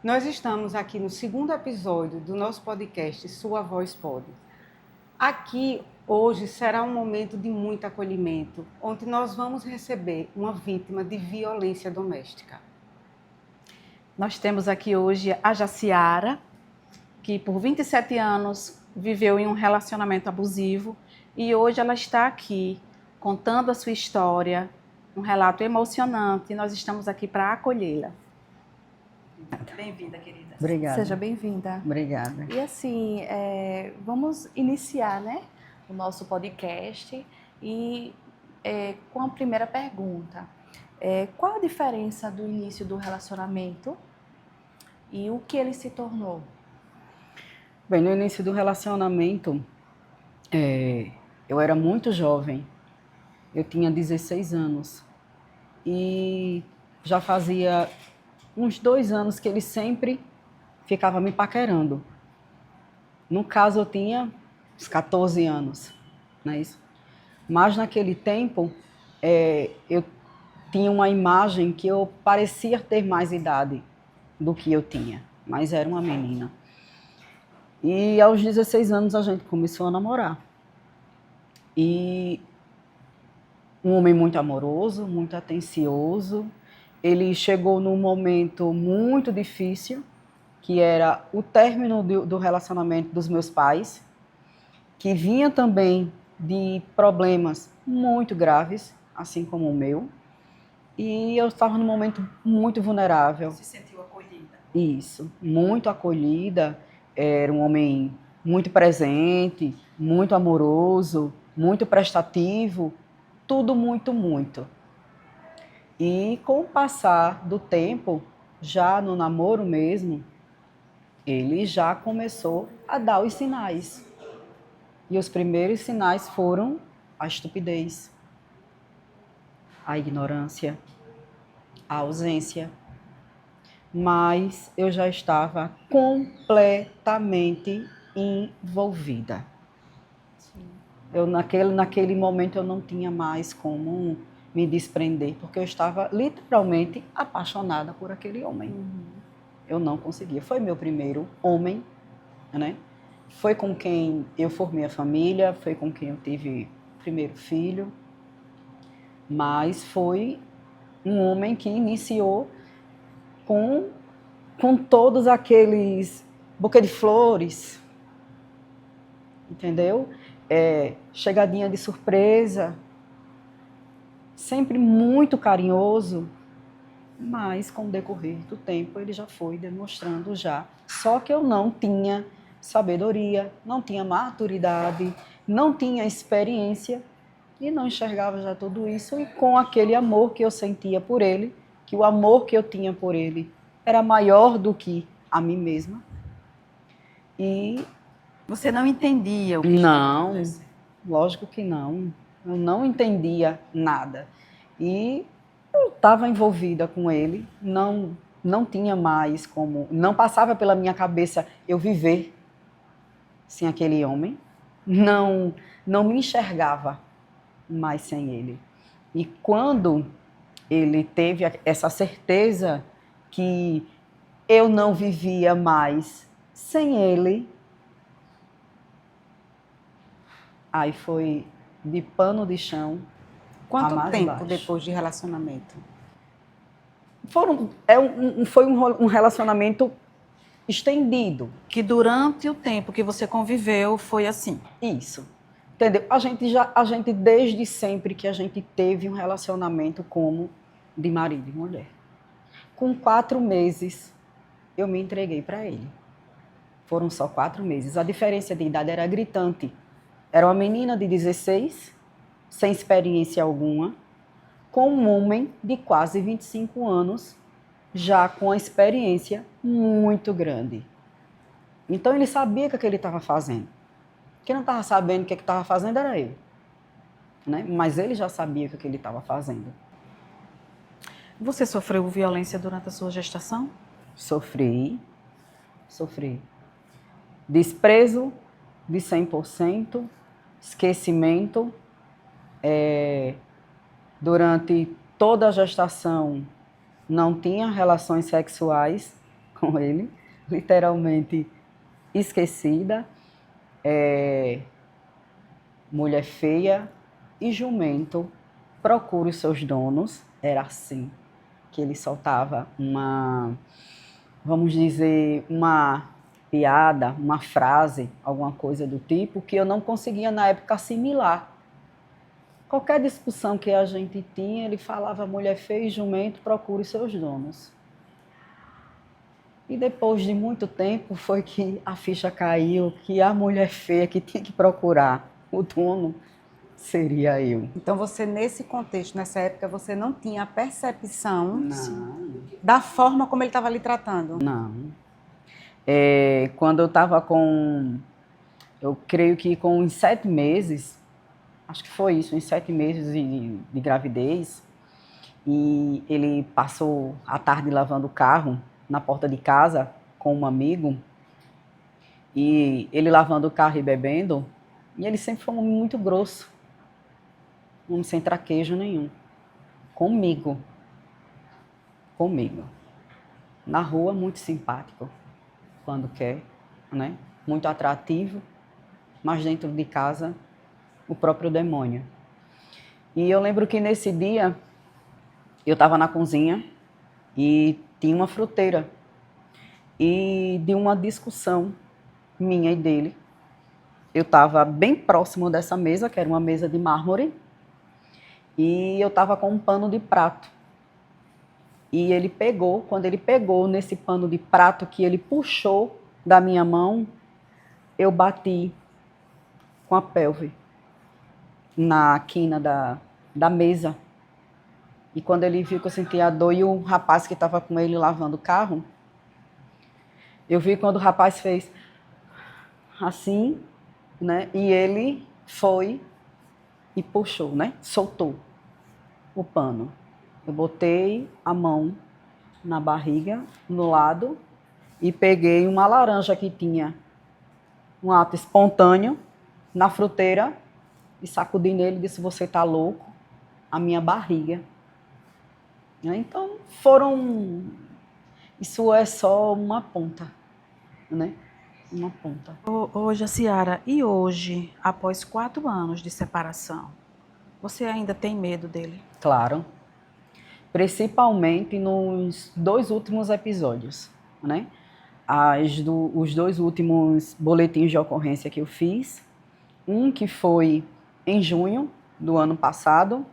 Nós estamos aqui no segundo episódio do nosso podcast Sua Voz Pode. Aqui, hoje, será um momento de muito acolhimento, onde nós vamos receber uma vítima de violência doméstica. Nós temos aqui hoje a Jaciara, que por 27 anos viveu em um relacionamento abusivo e hoje ela está aqui contando a sua história, um relato emocionante, e nós estamos aqui para acolhê-la. Bem-vinda, querida. Obrigada. Seja bem-vinda. Obrigada. E assim, vamos iniciar, né, o nosso podcast e com a primeira pergunta. Qual a diferença do início do relacionamento e o que ele se tornou? Bem, no início do relacionamento, eu era muito jovem. Eu tinha 16 anos. E já fazia uns 2 anos que ele sempre ficava me paquerando. No caso, eu tinha uns 14 anos, não é isso? Mas naquele tempo, eu tinha uma imagem que eu parecia ter mais idade do que eu tinha, mas era uma menina. E aos 16 anos a gente começou a namorar. E um homem muito amoroso, muito atencioso. Ele chegou num momento muito difícil, que era o término do relacionamento dos meus pais, que vinha também de problemas muito graves, assim como o meu. E eu estava num momento muito vulnerável. Se sentiu acolhida? Isso, muito acolhida. Era um homem muito presente, muito amoroso, muito prestativo, tudo muito, muito. E com o passar do tempo, já no namoro mesmo, ele já começou a dar os sinais. E os primeiros sinais foram a estupidez, a ignorância, a ausência. Mas eu já estava completamente envolvida. Naquele momento eu não tinha mais como me desprender, porque eu estava literalmente apaixonada por aquele homem. Eu não conseguia. Foi meu primeiro homem, né? Foi com quem eu formei a família, foi com quem eu tive o primeiro filho, mas foi um homem que iniciou com todos aqueles buquê de flores, entendeu? Chegadinha de surpresa, sempre muito carinhoso, mas com o decorrer do tempo ele já foi demonstrando já. Só que eu não tinha sabedoria, não tinha maturidade, não tinha experiência e não enxergava já tudo isso, e com aquele amor que eu sentia por ele, que o amor que eu tinha por ele era maior do que a mim mesma. E Você não entendia o que não, acontecendo? lógico que não. Eu não entendia nada. E eu estava envolvida com ele, não tinha mais como, não passava pela minha cabeça eu viver sem aquele homem, não me enxergava mais sem ele. E quando ele teve essa certeza que eu não vivia mais sem ele, aí foi de pano de chão. Quanto mais tempo baixo. depois de relacionamento? Foi um relacionamento estendido. Que durante o tempo que você conviveu foi assim? Isso. Entendeu? A gente desde sempre que a gente teve um relacionamento como de marido e mulher. Com 4 meses, eu me entreguei para ele. Foram só 4 meses. A diferença de idade era gritante. Era uma menina de 16, sem experiência alguma, com um homem de quase 25 anos, já com a experiência muito grande. Então ele sabia o que ele estava fazendo. Quem não estava sabendo o que estava fazendo era ele. Né? Mas ele já sabia o que ele estava fazendo. Você sofreu violência durante a sua gestação? Sofri. Desprezo de 100%, esquecimento. Durante toda a gestação não tinha relações sexuais, com ele, literalmente esquecida, mulher feia e jumento procura os seus donos. Era assim que ele soltava vamos dizer, uma piada, uma frase, alguma coisa do tipo, que eu não conseguia na época assimilar. Qualquer discussão que a gente tinha, ele falava mulher feia e jumento procura os seus donos. E depois de muito tempo foi que a ficha caiu, que a mulher feia que tinha que procurar o dono seria eu. Então você, nesse contexto, nessa época, você não tinha a percepção Não. da forma como ele estava lhe tratando? Não. Quando eu estava eu creio que com uns 7 meses, acho que foi isso, uns 7 meses de gravidez, e ele passou a tarde lavando o carro na porta de casa com um amigo, e ele lavando o carro e bebendo, e ele sempre foi um homem muito grosso, um homem sem traquejo nenhum, comigo. Na rua, muito simpático, quando quer, né? Muito atrativo, mas dentro de casa, o próprio demônio. E eu lembro que nesse dia, eu estava na cozinha e tinha uma fruteira. E de uma discussão minha e dele, eu estava bem próximo dessa mesa, que era uma mesa de mármore, e eu estava com um pano de prato. E ele pegou, quando ele pegou nesse pano de prato que ele puxou da minha mão, eu bati com a pelve na quina da mesa. E quando ele viu que eu sentia a dor, e o rapaz que estava com ele lavando o carro, eu vi quando o rapaz fez assim, né? E ele foi e puxou, né? Soltou o pano. Eu botei a mão na barriga, no lado, e peguei uma laranja que tinha um ato espontâneo na fruteira e sacudi nele e disse: você tá louco? A minha barriga. Então, isso é só uma ponta, né? Uma ponta. Ô, Jaciara, e hoje, após 4 anos de separação, você ainda tem medo dele? Claro. Principalmente nos 2 últimos episódios, né? Os 2 últimos boletins de ocorrência que eu fiz, um que foi em junho do ano passado,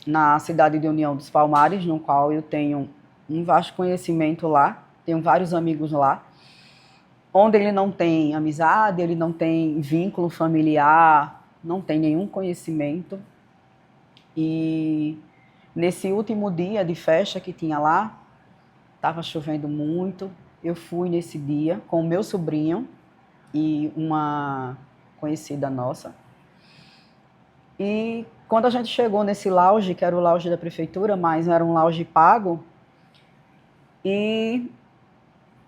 na cidade de União dos Palmares, no qual eu tenho um vasto conhecimento lá, tenho vários amigos lá, onde ele não tem amizade, ele não tem vínculo familiar, não tem nenhum conhecimento. E nesse último dia de festa que tinha lá, estava chovendo muito, eu fui nesse dia com o meu sobrinho e uma conhecida nossa. E quando a gente chegou nesse lounge, que era o lounge da prefeitura, mas era um lounge pago, e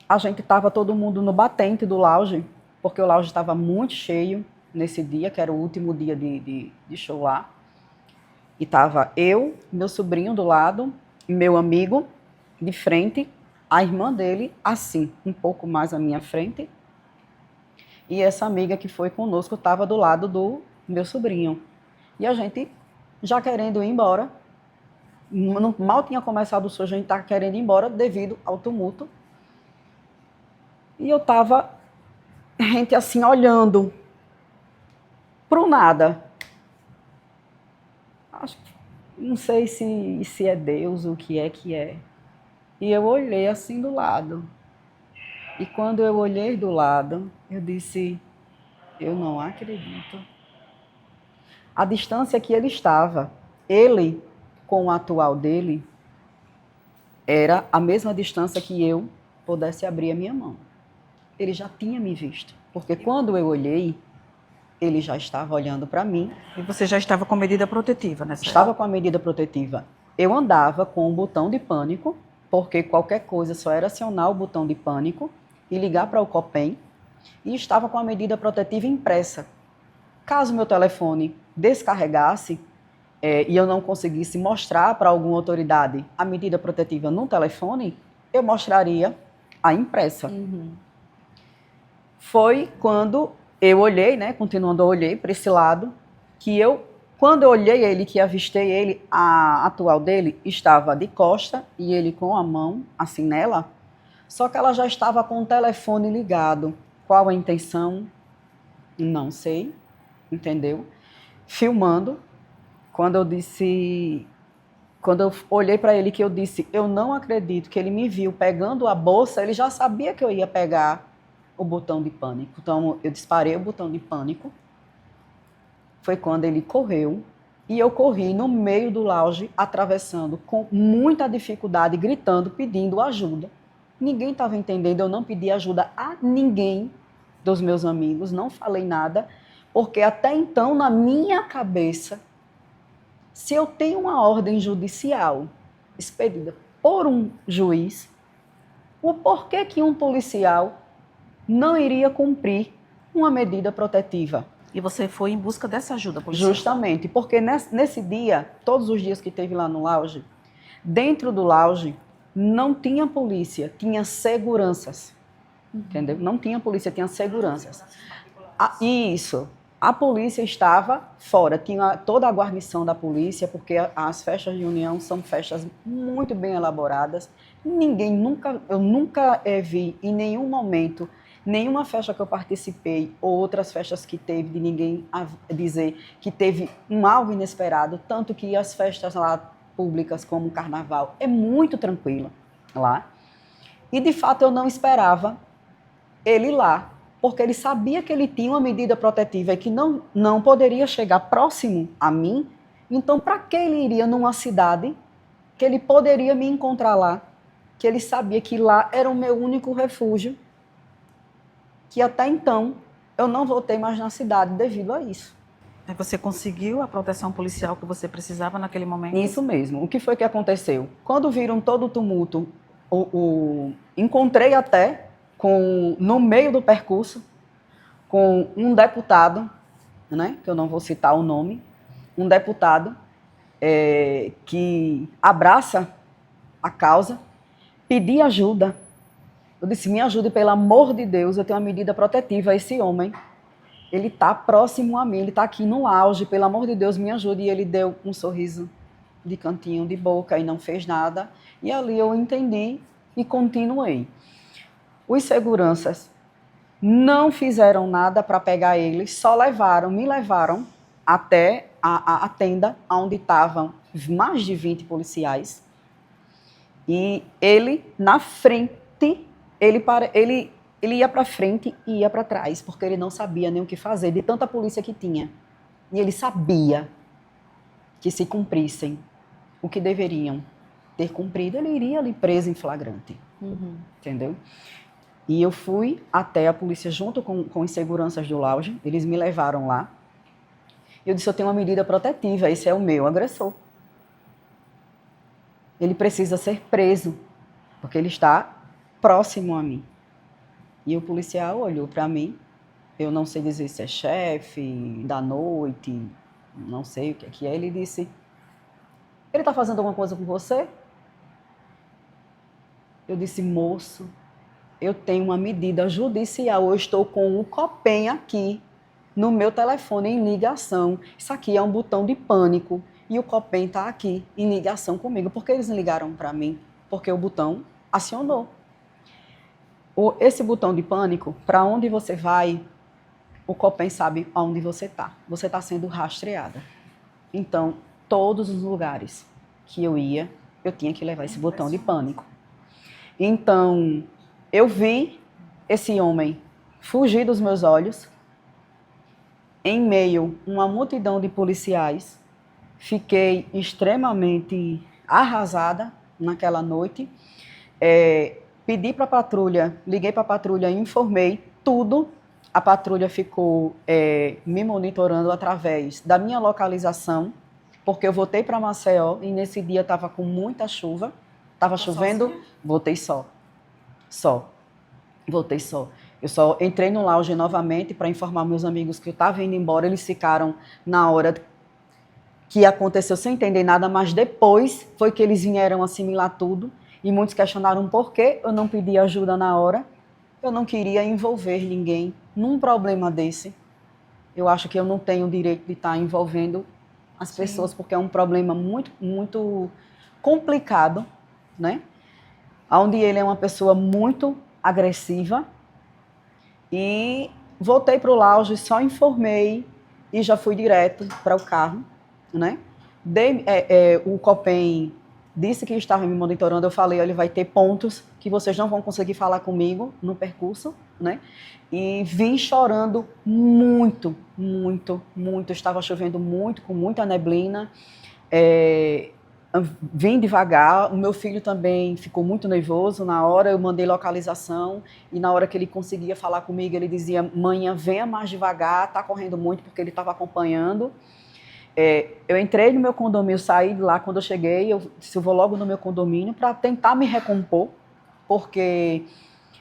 a gente estava todo mundo no batente do lounge, porque o lounge estava muito cheio nesse dia, que era o último dia de show lá. E estava eu, meu sobrinho do lado, meu amigo de frente, a irmã dele, assim, um pouco mais à minha frente. E essa amiga que foi conosco estava do lado do meu sobrinho. E a gente já querendo ir embora, mal tinha começado o show, a gente estava querendo ir embora devido ao tumulto. E eu estava, gente assim, olhando pro nada. Não sei se é Deus, o que é. E eu olhei assim do lado. E quando eu olhei do lado, eu disse: eu não acredito. A distância que ele estava, ele com o atual dele, era a mesma distância que eu pudesse abrir a minha mão. Ele já tinha me visto, porque quando eu olhei, ele já estava olhando para mim. E você já estava com medida protetiva nessa Estava com a medida protetiva. Eu andava com o botão de pânico, porque qualquer coisa só era acionar o botão de pânico e ligar para o Copem, e estava com a medida protetiva impressa. Caso meu telefone descarregasse e eu não conseguisse mostrar para alguma autoridade a medida protetiva no telefone, eu mostraria a impressa. Foi quando eu olhei, né, continuando a olhar para esse lado, quando eu olhei ele, que avistei ele, a atual dele estava de costa e ele com a mão assim nela, só que ela já estava com o telefone ligado. Qual a intenção? Não sei, entendeu? Filmando. Quando eu olhei para ele, que eu disse, eu não acredito que ele me viu pegando a bolsa, ele já sabia que eu ia pegar o botão de pânico. Então, eu disparei o botão de pânico. Foi quando ele correu e eu corri no meio do lounge, atravessando com muita dificuldade, gritando, pedindo ajuda. Ninguém estava entendendo, eu não pedi ajuda a ninguém dos meus amigos, não falei nada, porque até então, na minha cabeça, se eu tenho uma ordem judicial expedida por um juiz, o porquê que um policial não iria cumprir uma medida protetiva? E você foi em busca dessa ajuda policial? Justamente, porque nesse dia, todos os dias que teve lá no lounge, dentro do lounge não tinha polícia, tinha seguranças. Entendeu? Não tinha polícia, tinha seguranças. Isso. A polícia estava fora, tinha toda a guarnição da polícia, porque as festas de união são festas muito bem elaboradas. Eu nunca vi em nenhum momento, nenhuma festa que eu participei, ou outras festas que teve, de ninguém dizer que teve algo inesperado, tanto que as festas lá públicas, como o carnaval, é muito tranquila lá. E, de fato, eu não esperava ele lá, porque ele sabia que ele tinha uma medida protetiva e que não poderia chegar próximo a mim. Então, para que ele iria numa cidade que ele poderia me encontrar lá, que ele sabia que lá era o meu único refúgio, que até então eu não voltei mais na cidade devido a isso. Você conseguiu a proteção policial que você precisava naquele momento? Isso mesmo. O que foi que aconteceu? Quando viram todo o tumulto, encontrei até no meio do percurso com um deputado, né, que eu não vou citar o nome, um deputado que abraça a causa, pedi ajuda. Eu disse, me ajude, pelo amor de Deus, eu tenho uma medida protetiva. Esse homem, ele está próximo a mim, ele está aqui no auge, pelo amor de Deus, me ajude. E ele deu um sorriso de cantinho de boca e não fez nada. E ali eu entendi e continuei. Os seguranças não fizeram nada para pegar ele, só me levaram até a tenda onde estavam mais de 20 policiais. E ele, na frente, ele ia para frente e ia para trás, porque ele não sabia nem o que fazer, de tanta polícia que tinha. E ele sabia que se cumprissem o que deveriam ter cumprido, ele iria ali preso em flagrante. Entendeu? E eu fui até a polícia junto com os seguranças do lounge, eles me levaram lá. Eu disse, eu tenho uma medida protetiva, esse é o meu agressor. Ele precisa ser preso, porque ele está próximo a mim. E o policial olhou para mim, eu não sei dizer se é chefe da noite, não sei o que é, ele disse, ele está fazendo alguma coisa com você? Eu disse, moço, eu tenho uma medida judicial, eu estou com o Copem aqui no meu telefone em ligação. Isso aqui é um botão de pânico e o Copem está aqui em ligação comigo. Por que eles ligaram para mim? Porque o botão acionou. Esse botão de pânico, para onde você vai, o Copem sabe aonde você está. Você está sendo rastreada. Então, todos os lugares que eu ia, eu tinha que levar esse botão de pânico. Então, eu vi esse homem fugir dos meus olhos, em meio a uma multidão de policiais. Fiquei extremamente arrasada naquela noite. Pedi para a patrulha, liguei para a patrulha e informei tudo. A patrulha ficou me monitorando através da minha localização, porque eu voltei para Maceió e nesse dia estava com muita chuva. Estava chovendo, sozinha? Voltei só. Voltei só. Eu só entrei no lounge novamente para informar meus amigos que eu estava indo embora. Eles ficaram na hora que aconteceu sem entender nada, mas depois foi que eles vieram assimilar tudo. E muitos questionaram por que eu não pedi ajuda na hora. Eu não queria envolver ninguém num problema desse. Eu acho que eu não tenho o direito de estar envolvendo as pessoas, porque é um problema muito, muito complicado, né? Onde ele é uma pessoa muito agressiva. E voltei para o lounge, só informei e já fui direto para o carro, né? O Copem disse que estava me monitorando, eu falei, ele vai ter pontos que vocês não vão conseguir falar comigo no percurso, né? E vim chorando muito, muito, muito, estava chovendo muito, com muita neblina, vim devagar, o meu filho também ficou muito nervoso na hora, eu mandei localização e na hora que ele conseguia falar comigo, ele dizia, mãe, venha mais devagar, tá correndo muito, porque ele estava acompanhando. Eu entrei no meu condomínio, saí de lá, quando eu cheguei, eu disse, eu vou logo no meu condomínio para tentar me recompor, porque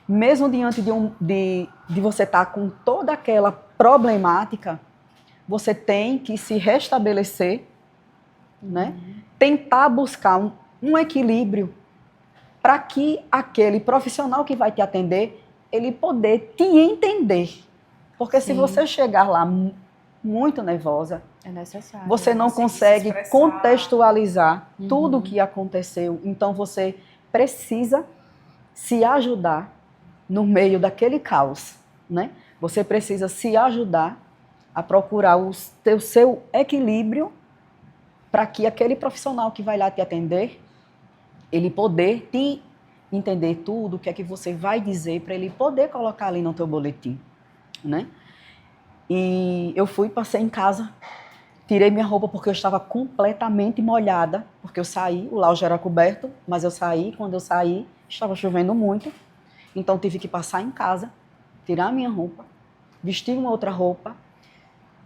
mesmo diante de você estar com toda aquela problemática, você tem que se restabelecer, né? Tentar buscar um equilíbrio para que aquele profissional que vai te atender, ele poder te entender. Porque se você chegar lá muito nervosa, É necessário. você não consegue contextualizar tudo o que aconteceu. Então você precisa se ajudar no meio daquele caos, né? Você precisa se ajudar a procurar o seu equilíbrio para que aquele profissional que vai lá te atender, ele poder te entender tudo, o que é que você vai dizer, para ele poder colocar ali no teu boletim, né? E eu passei em casa, tirei minha roupa porque eu estava completamente molhada, porque eu saí, o lounge era coberto, mas eu saí, quando eu saí, estava chovendo muito, então tive que passar em casa, tirar minha roupa, vestir uma outra roupa,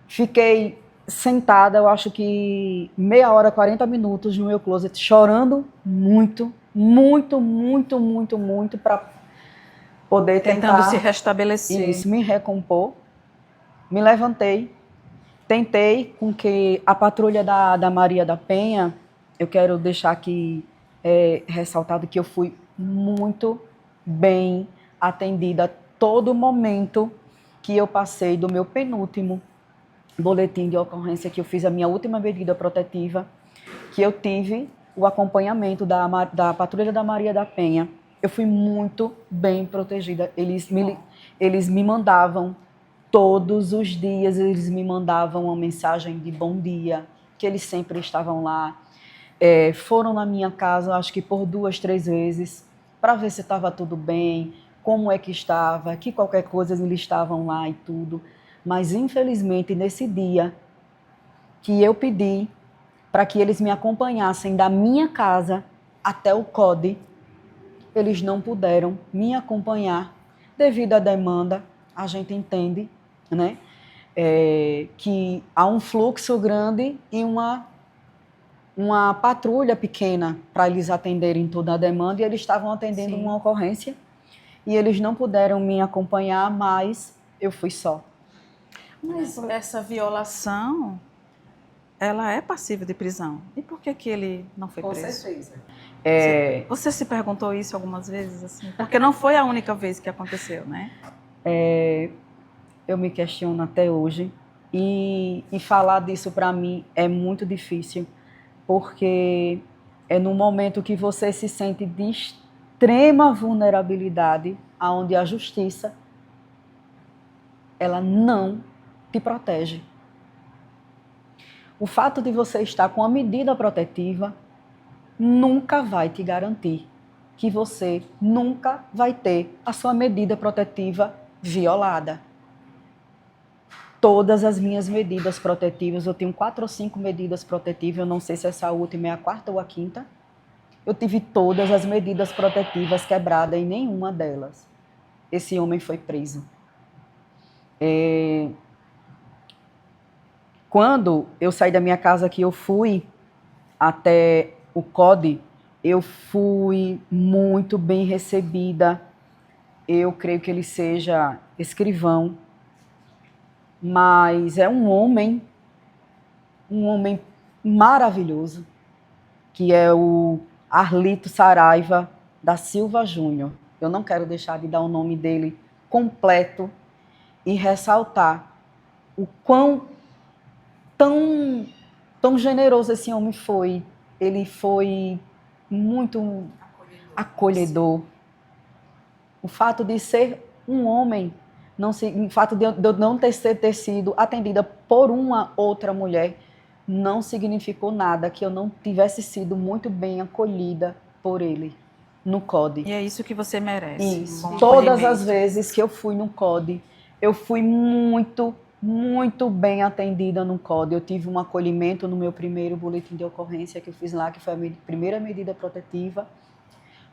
fiquei sentada, eu acho que meia hora, 40 minutos no meu closet, chorando muito, muito, muito, muito, muito, para poder Tentando tentar se restabelecer. isso, me recompor. Me levantei, tentei com que a patrulha da Maria da Penha, eu quero deixar aqui ressaltado que eu fui muito bem atendida todo momento que eu passei do meu penúltimo boletim de ocorrência, que eu fiz a minha última medida protetiva, que eu tive o acompanhamento da patrulha da Maria da Penha. Eu fui muito bem protegida. Eles me mandavam todos os dias, eles me mandavam uma mensagem de bom dia, que eles sempre estavam lá. Foram na minha casa, acho que por 2, 3 vezes, para ver se estava tudo bem, como é que estava, que qualquer coisa eles estavam lá e tudo. Mas, infelizmente, nesse dia que eu pedi para que eles me acompanhassem da minha casa até o CODE, eles não puderam me acompanhar devido à demanda. A gente entende, né, que há um fluxo grande e uma patrulha pequena para eles atenderem toda a demanda, e eles estavam atendendo uma ocorrência e eles não puderam me acompanhar, mas eu fui só. Mas essa violação, ela é passível de prisão. E por que ele não foi preso? Com certeza. Você se perguntou isso algumas vezes, assim? Porque não foi a única vez que aconteceu, né? Eu me questiono até hoje, e falar disso para mim é muito difícil, porque é no momento que você se sente de extrema vulnerabilidade, onde a justiça, ela não te protege. O fato de você estar com a medida protetiva nunca vai te garantir que você nunca vai ter a sua medida protetiva violada. Todas as minhas medidas protetivas, eu tenho 4 ou 5 medidas protetivas, eu não sei se essa última é a 4ª ou a 5ª, eu tive todas as medidas protetivas quebradas e nenhuma delas. Esse homem foi preso. Quando eu saí da minha casa, que eu fui até o CODE, eu fui muito bem recebida. Eu creio que ele seja escrivão, mas é um homem maravilhoso, que é o Arlito Saraiva. da Silva Júnior. Eu não quero deixar de dar o nome dele completo e ressaltar o quão tão generoso esse homem foi. Ele foi muito acolhedor. O fato de ser um homem, o fato de eu não ter sido atendida por uma outra mulher, não significou nada que eu não tivesse sido muito bem acolhida por ele no CODE. E é isso que você merece. Isso. Um bom Todas acolhimento. as vezes que eu fui no CODE, eu fui muito bem atendida no CODE. Eu tive um acolhimento no meu primeiro boletim de ocorrência que eu fiz lá, que foi a primeira medida protetiva.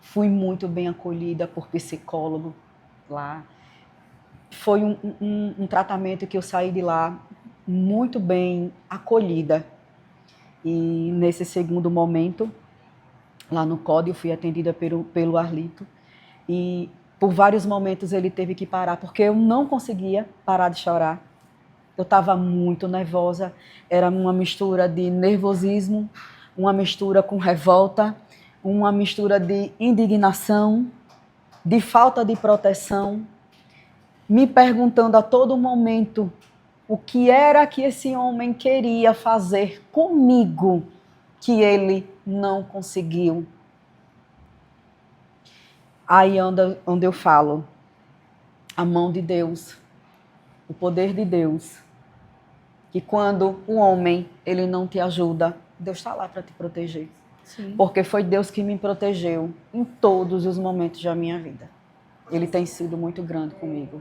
Fui muito bem acolhida por psicólogo lá. Foi um tratamento que eu saí de lá muito bem acolhida. E nesse segundo momento, lá no CODE, eu fui atendida pelo Arlito. E por vários momentos ele teve que parar, porque eu não conseguia parar de chorar. Eu estava muito nervosa. Era uma mistura de nervosismo, uma mistura com revolta, uma mistura de indignação, de falta de proteção, me perguntando a todo momento o que era que esse homem queria fazer comigo que ele não conseguiu. Aí onde eu falo, a mão de Deus, o poder de Deus, que quando o homem ele não te ajuda, Deus está lá para te proteger. Sim. Porque foi Deus que me protegeu em todos os momentos da minha vida. Ele tem sido muito grande comigo.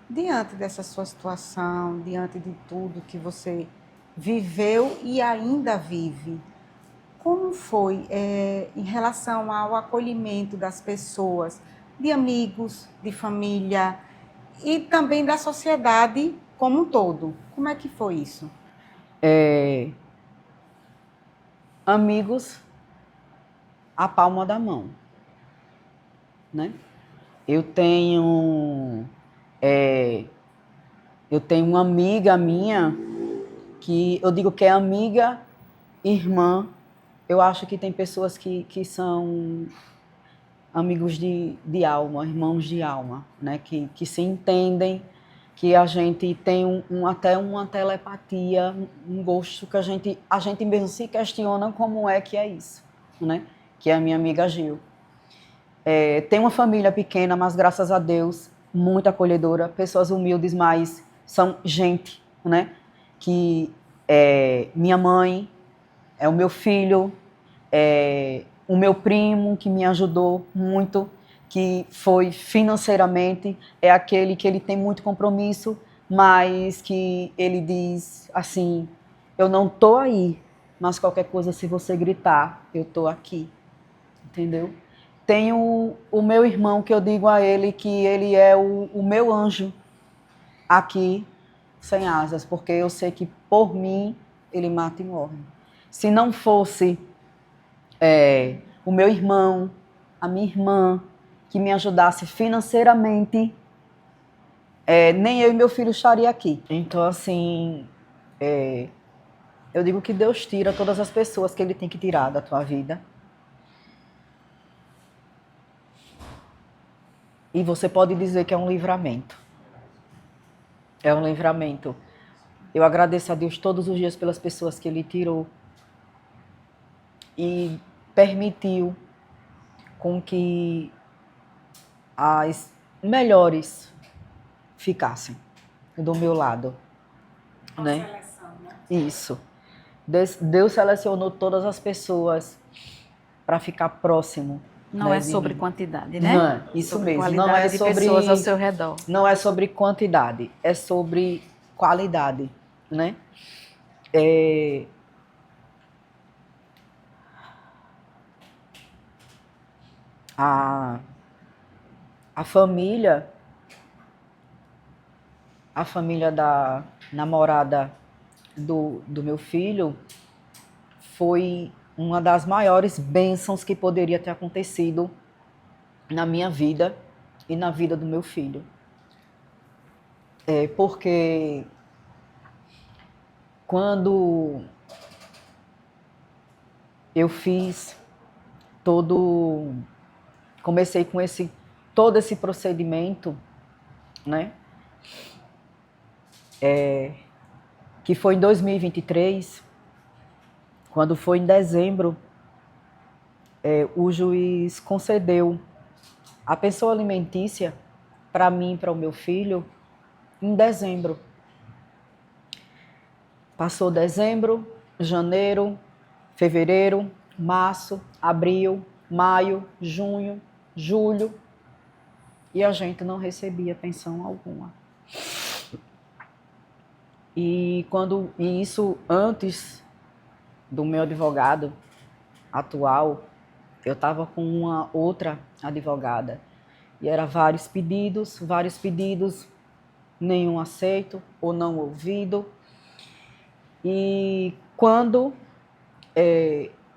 Diante dessa sua situação, diante de tudo que você viveu e ainda vive, como foi em relação ao acolhimento das pessoas, de amigos, de família e também da sociedade como um todo? Como é que foi isso? Amigos, a palma da mão, né? Eu tenho uma amiga minha que eu digo que é amiga, irmã. Eu acho que tem pessoas que são amigos de alma, irmãos de alma, né? Que se entendem, que a gente tem até uma telepatia, um gosto que a gente mesmo se questiona como é que é isso, né? Que é a minha amiga Gil. Tem uma família pequena, mas graças a Deus, muito acolhedora, pessoas humildes, mas são gente, né? Que minha mãe, o meu filho, o meu primo, que me ajudou muito, que foi financeiramente, é aquele que ele tem muito compromisso, mas que ele diz assim, eu não tô aí, mas qualquer coisa, se você gritar, eu tô aqui, entendeu? Tenho o meu irmão, que eu digo a ele que ele é o meu anjo aqui, sem asas, porque eu sei que por mim ele mata e morre. Se não fosse o meu irmão, a minha irmã, que me ajudasse financeiramente, nem eu e meu filho estaria aqui. Então, assim, eu digo que Deus tira todas as pessoas que Ele tem que tirar da tua vida. E você pode dizer que é um livramento. É um livramento. Eu agradeço a Deus todos os dias pelas pessoas que Ele tirou e permitiu com que as melhores ficassem do meu lado, né? Seleção, né? Isso. Deus selecionou todas as pessoas para ficar próximo. Não né, é de sobre mim. quantidade, né? Não, isso Sobre mesmo. qualidade Não é de sobre pessoas ao seu redor. Não é sobre quantidade, é sobre qualidade, né? A família da namorada do meu filho foi uma das maiores bênçãos que poderia ter acontecido na minha vida e na vida do meu filho. Porque quando eu fiz todo comecei com todo esse procedimento, né? Que foi em 2023, quando foi em dezembro, o juiz concedeu a pensão alimentícia para mim e para o meu filho em dezembro. Passou dezembro, janeiro, fevereiro, março, abril, maio, junho, julho, e a gente não recebia pensão alguma. E isso antes do meu advogado atual, eu estava com uma outra advogada. E era vários pedidos, nenhum aceito ou não ouvido. E quando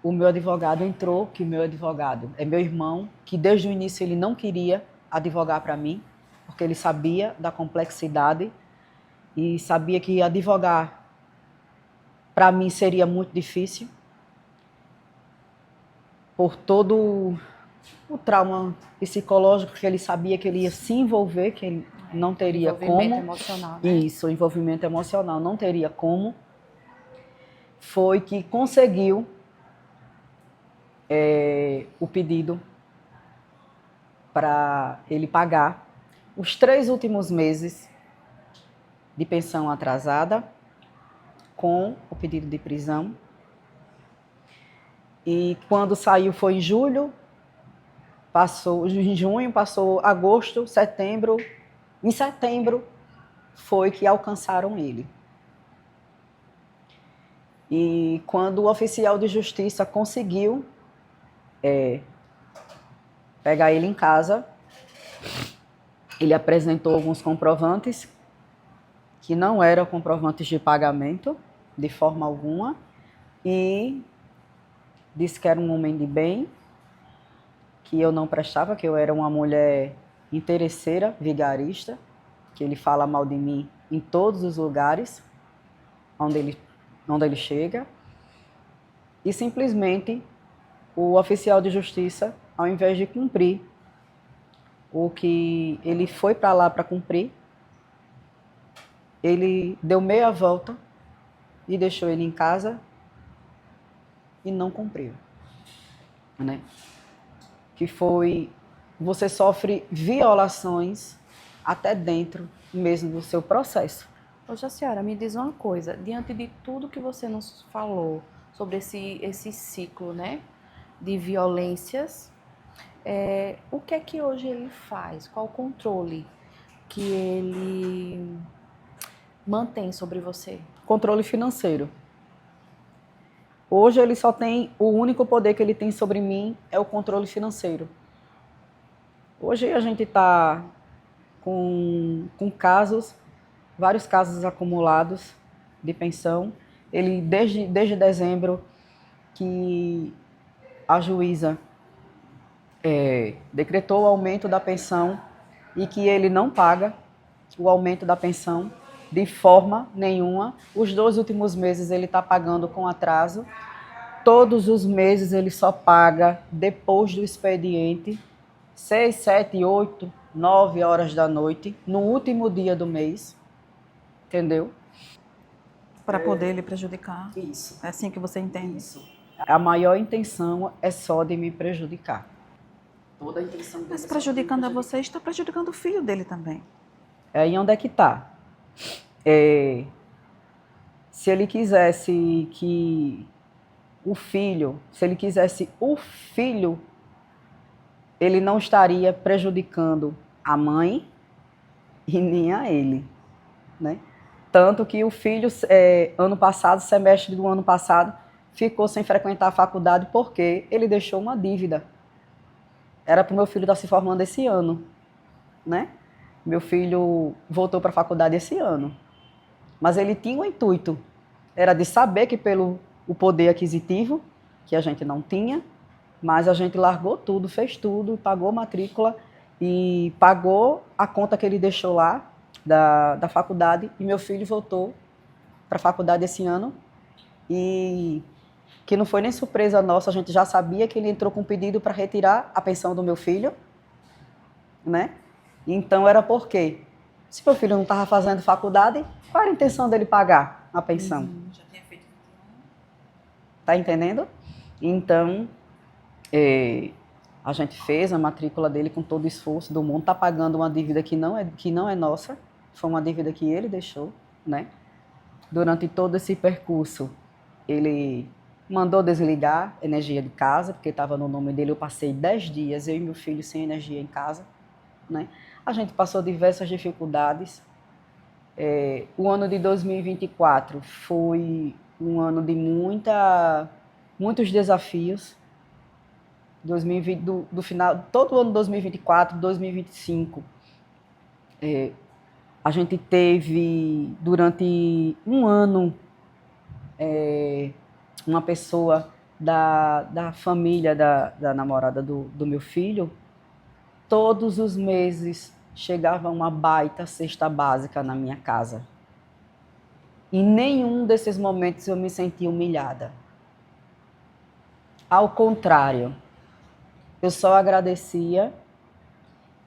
o meu advogado entrou, que o meu advogado é meu irmão, que desde o início ele não queria advogar para mim, porque ele sabia da complexidade e sabia que advogar para mim seria muito difícil, por todo o trauma psicológico que ele sabia que ele ia se envolver, que ele não teria como. Envolvimento emocional, né? Isso, envolvimento emocional, não teria como. Foi que conseguiu o pedido para ele pagar os 3 últimos meses de pensão atrasada com o pedido de prisão. E quando saiu foi em julho, passou em junho, passou agosto, setembro. Em setembro foi que alcançaram ele. E quando o oficial de justiça conseguiu pegar ele em casa, ele apresentou alguns comprovantes que não eram comprovantes de pagamento, de forma alguma, e disse que era um homem de bem, que eu não prestava, que eu era uma mulher interesseira, vigarista, que ele fala mal de mim em todos os lugares onde ele chega. E simplesmente o oficial de justiça, ao invés de cumprir o que ele foi para lá para cumprir, ele deu meia volta e deixou ele em casa e não cumpriu, né? Que foi, você sofre violações até dentro mesmo do seu processo. Ô, Jaciara, me diz uma coisa, diante de tudo que você nos falou sobre esse ciclo, né, de violências, o que é que hoje ele faz? Qual o controle que ele mantém sobre você? Controle financeiro. Hoje ele só tem, o único poder que ele tem sobre mim é o controle financeiro. Hoje a gente está com casos, vários casos acumulados de pensão. Ele, desde dezembro, que a juíza decretou o aumento da pensão e que ele não paga o aumento da pensão de forma nenhuma. Os 2 últimos meses ele está pagando com atraso. Todos os meses ele só paga depois do expediente, 6, 7, 8, 9 horas da noite, no último dia do mês. Entendeu? Para poder lhe prejudicar. Isso. É assim que você entende? Isso. A maior intenção é só de me prejudicar. Toda a intenção dele. Mas prejudicando a você, está prejudicando o filho dele também. Aí onde é que está? Se ele quisesse o filho, ele não estaria prejudicando a mãe e nem a ele, né? Tanto que o filho, ano passado, semestre do ano passado, ficou sem frequentar a faculdade porque ele deixou uma dívida. Era para o meu filho estar se formando esse ano, né? Meu filho voltou para a faculdade esse ano. Mas ele tinha um intuito, era de saber que pelo o poder aquisitivo, que a gente não tinha, mas a gente largou tudo, fez tudo, pagou matrícula e pagou a conta que ele deixou lá da faculdade, e meu filho voltou para a faculdade esse ano e que não foi nem surpresa nossa, a gente já sabia que ele entrou com um pedido para retirar a pensão do meu filho, né? Então era por quê? Se meu filho não estava fazendo faculdade, qual era a intenção dele pagar a pensão? Já tinha feito 21. Tá entendendo? Então, a gente fez a matrícula dele com todo o esforço do mundo, tá pagando uma dívida que não é nossa, foi uma dívida que ele deixou, né? Durante todo esse percurso, ele mandou desligar a energia de casa, porque estava no nome dele. Eu passei 10 dias, eu e meu filho, sem energia em casa, né? A gente passou diversas dificuldades. O ano de 2024 foi um ano de muitos desafios. 2020, do final, todo o ano de 2024, 2025, a gente teve, durante um ano, uma pessoa da família da namorada do meu filho, todos os meses chegava uma baita cesta básica na minha casa. Em nenhum desses momentos eu me senti humilhada. Ao contrário, eu só agradecia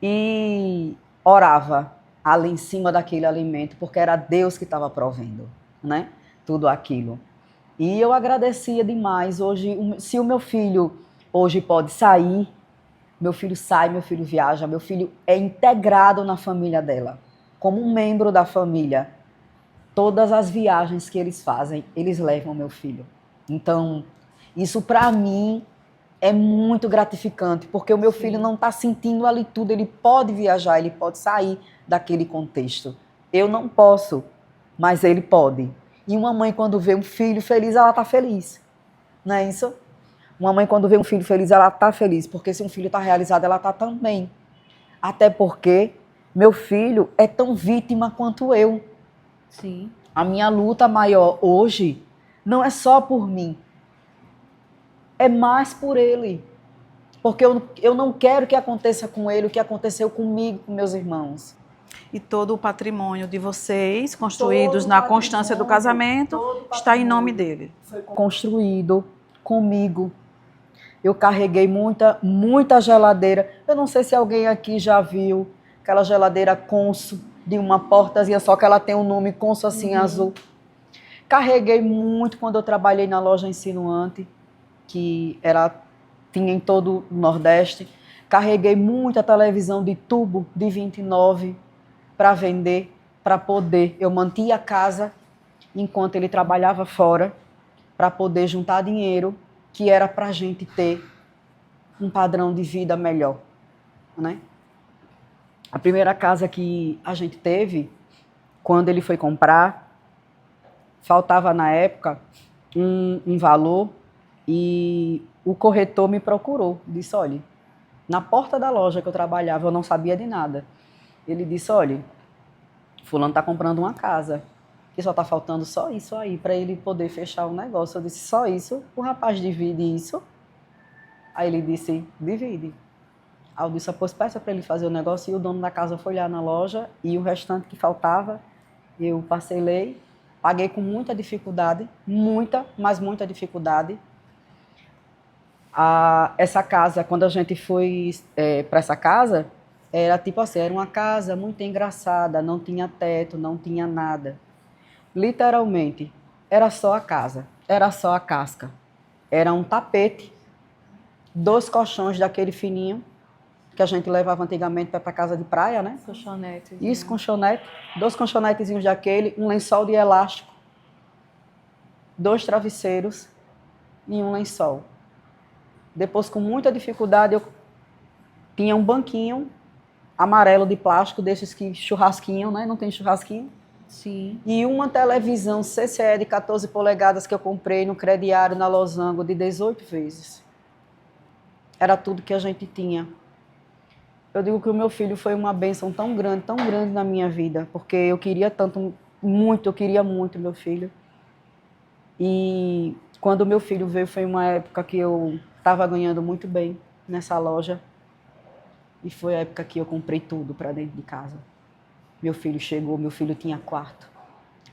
e orava ali em cima daquele alimento, porque era Deus que estava provendo, né? Tudo aquilo. E eu agradecia demais. Hoje, se o meu filho hoje pode sair, meu filho sai, meu filho viaja, meu filho é integrado na família dela, como um membro da família. Todas as viagens que eles fazem, eles levam meu filho. Então, isso para mim é muito gratificante, porque o meu filho não está sentindo ali tudo, ele pode viajar, ele pode sair daquele contexto. Eu não posso, mas ele pode. E uma mãe, quando vê um filho feliz, ela está feliz. Não é isso? Uma mãe, quando vê um filho feliz, ela está feliz, porque se um filho está realizado, ela está também. Até porque meu filho é tão vítima quanto eu. Sim. A minha luta maior hoje não é só por mim, é mais por ele. Porque eu não quero que aconteça com ele o que aconteceu comigo, com meus irmãos. E todo o patrimônio de vocês, construídos na constância do casamento, está em nome dele. Foi construído comigo. Eu carreguei muita geladeira. Eu não sei se alguém aqui já viu aquela geladeira Consul, de uma portazinha só que ela tem um nome Consul assim azul. Carreguei muito quando eu trabalhei na loja Insinuante, que tinha em todo o Nordeste. Carreguei muita televisão de tubo de 29 para vender, para poder. Eu mantinha a casa enquanto ele trabalhava fora, para poder juntar dinheiro, que era para a gente ter um padrão de vida melhor, né? A primeira casa que a gente teve, quando ele foi comprar, faltava na época um valor e o corretor me procurou. Disse, olha, na porta da loja que eu trabalhava, eu não sabia de nada. Ele disse, olha, fulano está comprando uma casa, que só está faltando só isso aí para ele poder fechar o negócio. Eu disse, só isso? O rapaz divide isso? Aí ele disse, divide. Aí eu disse, pois peça para ele fazer o negócio, e o dono da casa foi lá na loja, e o restante que faltava, eu parcelei, paguei com muita dificuldade, mas muita dificuldade. Essa casa, quando a gente foi para essa casa, era tipo assim, era uma casa muito engraçada, não tinha teto, não tinha nada. Literalmente, era só a casa, era só a casca. Era um tapete, 2 colchões daquele fininho, que a gente levava antigamente para casa de praia, né? Colchonete. Isso, colchonete. 2 colchonetezinhos daquele, um lençol de elástico, 2 travesseiros e um lençol. Depois, com muita dificuldade, eu tinha um banquinho amarelo de plástico, desses que churrasquinho, né? Não tem churrasquinho. Sim. E uma televisão CCE de 14 polegadas que eu comprei no crediário na Losango de 18 vezes. Era tudo que a gente tinha. Eu digo que o meu filho foi uma bênção tão grande na minha vida, porque eu queria eu queria muito meu filho. E quando o meu filho veio, foi uma época que eu estava ganhando muito bem nessa loja. E foi a época que eu comprei tudo para dentro de casa. Meu filho chegou, meu filho tinha quarto.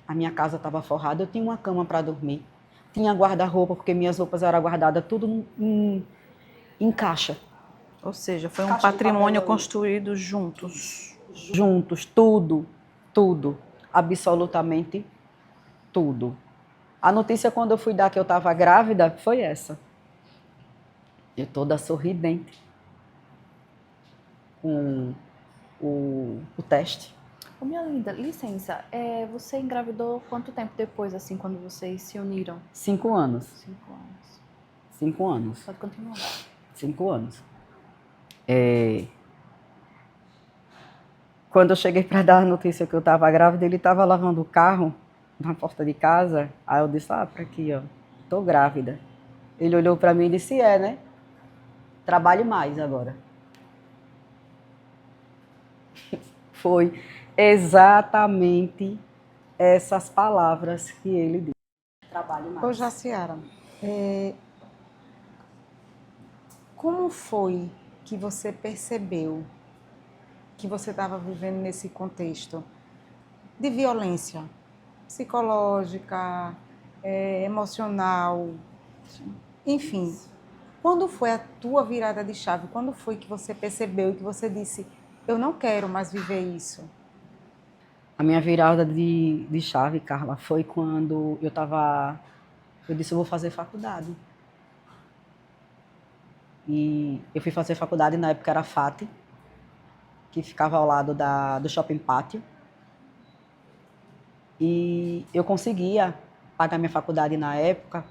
A minha casa estava forrada, eu tinha uma cama para dormir. tinha guarda-roupa, porque minhas roupas eram guardadas tudo em caixa. Ou seja, foi um Caixa de patrimônio papelão. construído juntos. Juntos, tudo, absolutamente tudo. A notícia quando eu fui dar que eu estava grávida foi essa. Eu toda sorridente com o teste. Ô, minha linda, licença, você engravidou quanto tempo depois, assim, quando vocês se uniram? 5 anos. 5 anos. 5 anos. Pode continuar. 5 anos. Quando eu cheguei para dar a notícia que eu estava grávida, ele estava lavando o carro na porta de casa. Aí eu disse, para aqui, ó, tô grávida. Ele olhou para mim e disse, né? Trabalhe mais agora. Foi exatamente essas palavras que ele disse. Trabalhe mais. Ô, Jaciara, como foi que você percebeu que você estava vivendo nesse contexto de violência psicológica, emocional, enfim? Quando foi a tua virada de chave? Quando foi que você percebeu e que você disse, eu não quero mais viver isso? A minha virada de chave, Carla, foi quando eu disse, eu vou fazer faculdade. E eu fui fazer faculdade, na época era a FAT, que ficava ao lado do Shopping Pátio. E eu conseguia pagar minha faculdade na época,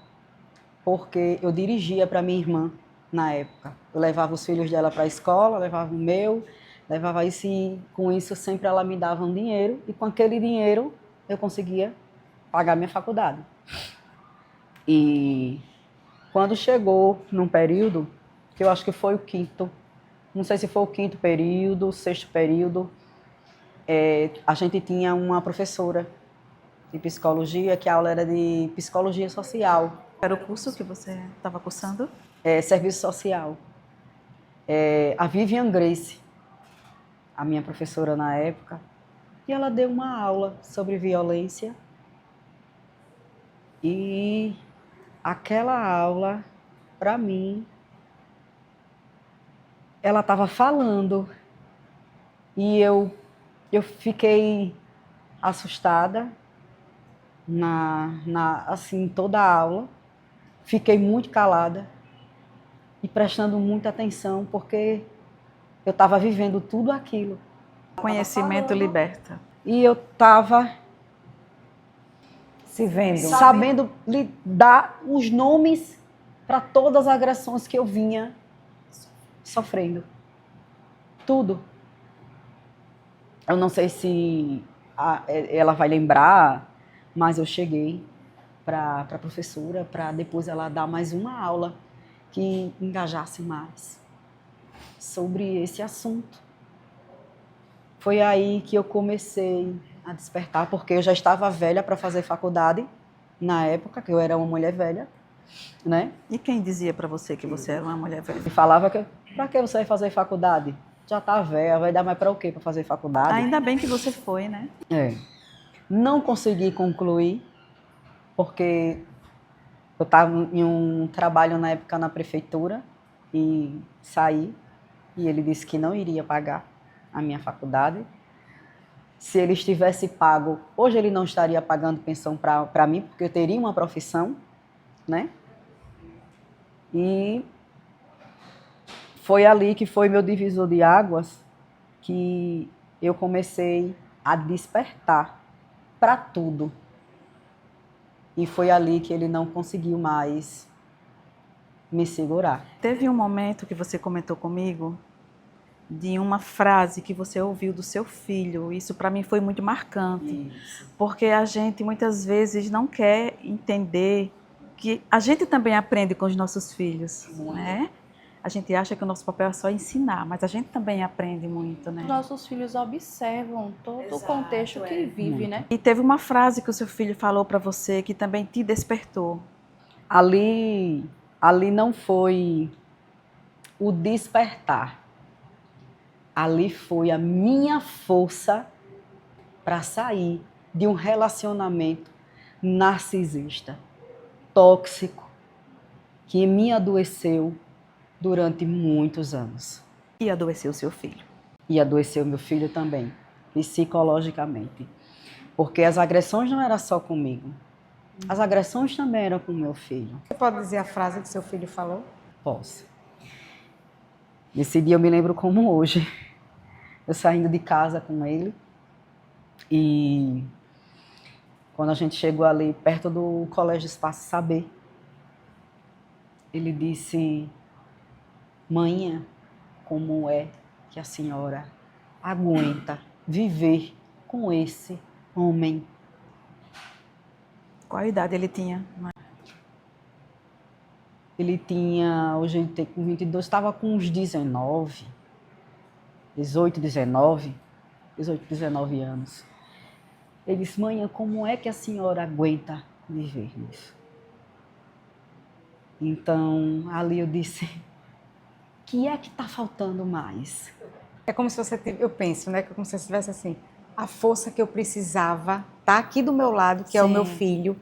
porque eu dirigia para minha irmã na época. Eu levava os filhos dela para a escola, levava o meu, levava isso e com isso sempre ela me dava um dinheiro e com aquele dinheiro eu conseguia pagar minha faculdade. E quando chegou num período, que eu acho que foi o 5º, não sei se foi o 5º período, o 6º período, a gente tinha uma professora de psicologia, que a aula era de psicologia social. Era o curso que você estava cursando? Serviço social. A Vivian Grace, a minha professora na época, e ela deu uma aula sobre violência. E aquela aula, para mim, ela estava falando e eu fiquei assustada assim, toda a aula. Fiquei muito calada e prestando muita atenção, porque eu estava vivendo tudo aquilo. Conhecimento liberta. E eu estava Se vendo. sabendo lhe dar os nomes para todas as agressões que eu vinha sofrendo. Tudo. Eu não sei se ela vai lembrar, mas eu cheguei para a professora para depois ela dar mais uma aula que engajasse mais sobre esse assunto. Foi aí que eu comecei a despertar, porque eu já estava velha para fazer faculdade, na época, que eu era uma mulher velha, né? E quem dizia para você que você era uma mulher velha? E falava que, para que você vai fazer faculdade? Já está velha, vai dar mais para o quê para fazer faculdade? Ainda bem que você foi, né? Não consegui concluir, porque eu estava em um trabalho na época na prefeitura e saí, e ele disse que não iria pagar a minha faculdade. Se ele estivesse pago, hoje ele não estaria pagando pensão para mim, porque eu teria uma profissão, né? E foi ali que foi meu divisor de águas, que eu comecei a despertar para tudo. E foi ali que ele não conseguiu mais me segurar. Teve um momento que você comentou comigo de uma frase que você ouviu do seu filho. Isso para mim foi muito marcante. Isso. Porque a gente muitas vezes não quer entender que a gente também aprende com os nossos filhos, né? A gente acha que o nosso papel é só ensinar, mas a gente também aprende muito, né? Os nossos filhos observam todo o contexto que ele vive, né? E teve uma frase que o seu filho falou para você que também te despertou. Ali não foi o despertar. Ali foi a minha força para sair de um relacionamento narcisista. tóxico que me adoeceu durante muitos anos. E adoeceu seu filho. E adoeceu meu filho também, psicologicamente. Porque as agressões não eram só comigo. As agressões também eram com meu filho. Você pode dizer a frase que seu filho falou? Posso. Nesse dia eu me lembro como hoje. Eu saindo de casa com ele e quando a gente chegou ali perto do Colégio Espaço Saber, ele disse: "Mãinha, como é que a senhora aguenta viver com esse homem?" Qual a idade ele tinha? Ele tinha, hoje ele tem com 22, estava com uns 18, 19 anos. Ele disse: "Mãe, como é que a senhora aguenta viver nisso?" Então, ali eu disse: "O que é que está faltando mais?" É como se você, eu penso, né? Que é como se você tivesse assim, a força que eu precisava tá aqui do meu lado, que é o meu filho.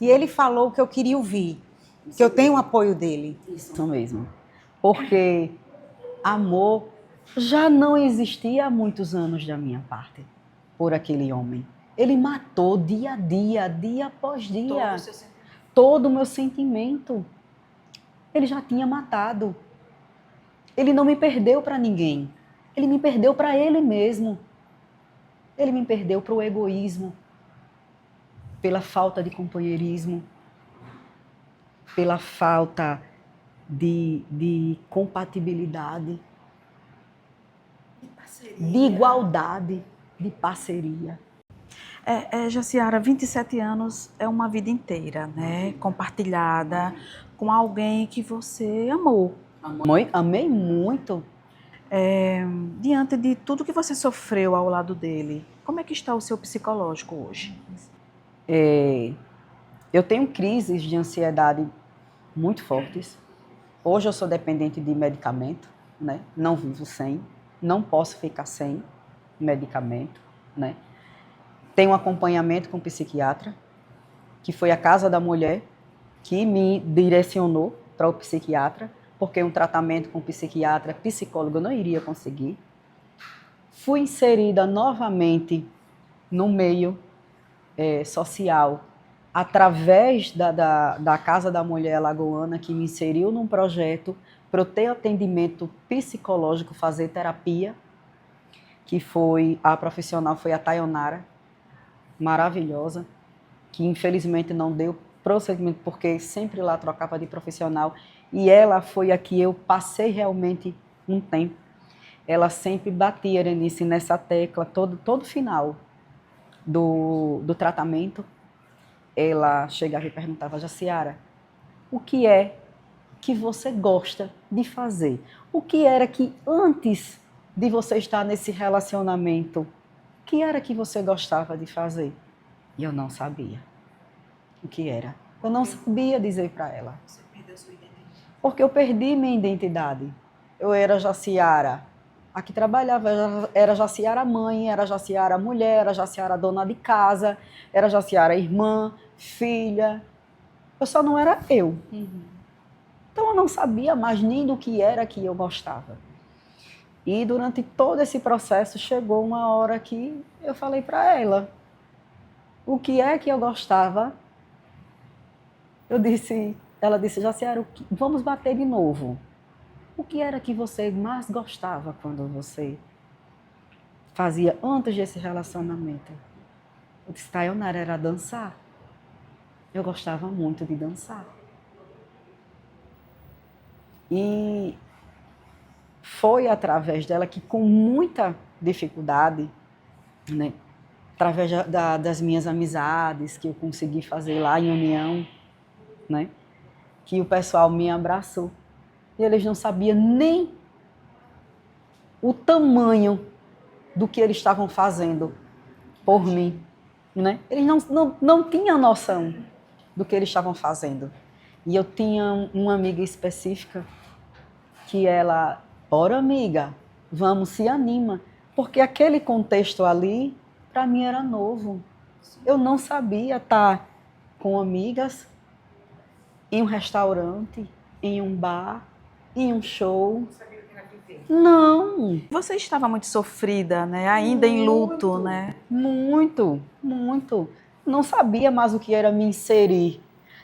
E ele falou o que eu queria ouvir, que eu tenho o apoio dele. Isso mesmo. Porque amor já não existia há muitos anos da minha parte por aquele homem. Ele matou dia a dia, dia após dia, todo o meu sentimento. Ele já tinha matado. Ele não me perdeu para ninguém. Ele me perdeu para ele mesmo. Ele me perdeu para o egoísmo, pela falta de companheirismo, pela falta de compatibilidade, de igualdade, de parceria. Jaciara, 27 anos é uma vida inteira, né? Compartilhada com alguém que você amou. Amei muito. Diante de tudo que você sofreu ao lado dele, como é que está o seu psicológico hoje? Eu tenho crises de ansiedade muito fortes. Hoje eu sou dependente de medicamento, né? Não vivo sem, não posso ficar sem medicamento, né? Tenho um acompanhamento com psiquiatra, que foi a Casa da Mulher que me direcionou para o psiquiatra, porque um tratamento com psiquiatra, psicólogo, eu não iria conseguir. Fui inserida novamente no meio social, através da Casa da Mulher Alagoana, que me inseriu num projeto para eu ter atendimento psicológico, fazer terapia, que foi, a profissional foi a Tayonara, maravilhosa, que infelizmente não deu prosseguimento, porque sempre lá trocava de profissional, e ela foi a que eu passei realmente um tempo. Ela sempre batia, Erenice, nessa tecla, todo final do tratamento. Ela chegava e perguntava: "Jaciara, o que é que você gosta de fazer? O que era que antes de você estar nesse relacionamento, o que era que você gostava de fazer?" E eu não sabia o que era. Eu não sabia dizer para ela. Você perdeu sua identidade. Porque eu perdi minha identidade. Eu era Jaciara, a que trabalhava, era Jaciara mãe, era Jaciara mulher, era Jaciara dona de casa, era Jaciara irmã, filha. Eu só não era eu. Então eu não sabia mais nem do que era que eu gostava. E durante todo esse processo chegou uma hora que eu falei para ela o que é que eu gostava. Ela disse: "Jaciara, vamos bater de novo. O que era que você mais gostava quando você fazia antes desse relacionamento?" Eu disse: "Tayonara, era dançar. Eu gostava muito de dançar." E foi através dela que, com muita dificuldade, né, através das minhas amizades que eu consegui fazer lá em União, né, que o pessoal me abraçou. E eles não sabiam nem o tamanho do que eles estavam fazendo por mim, né? Eles não tinham noção do que eles estavam fazendo. E eu tinha uma amiga específica que ela: "Bora, amiga, vamos, se anima." Porque aquele contexto ali, para mim, era novo. Eu não sabia estar com amigas em um restaurante, em um bar, em um show. Não, Você estava muito sofrida, né? Ainda em luto, né? muito, muito. Não sabia mais o que era me inserir.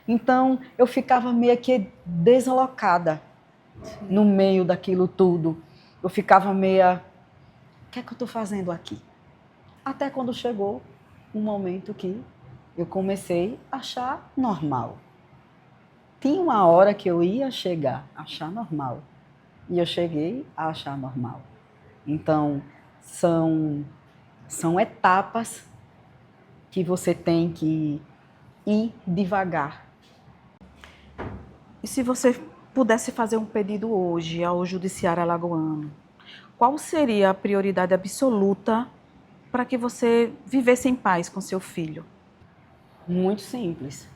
Então, eu ficava meio que deslocada no meio daquilo tudo. Eu ficava meia, o que é que eu estou fazendo aqui? Até quando chegou um momento que eu comecei a achar normal. Tinha uma hora que eu ia chegar a achar normal. E eu cheguei a achar normal. Então, são etapas que você tem que ir devagar. E se você pudesse fazer um pedido hoje ao Judiciário Alagoano, qual seria a prioridade absoluta para que você vivesse em paz com seu filho? Muito simples.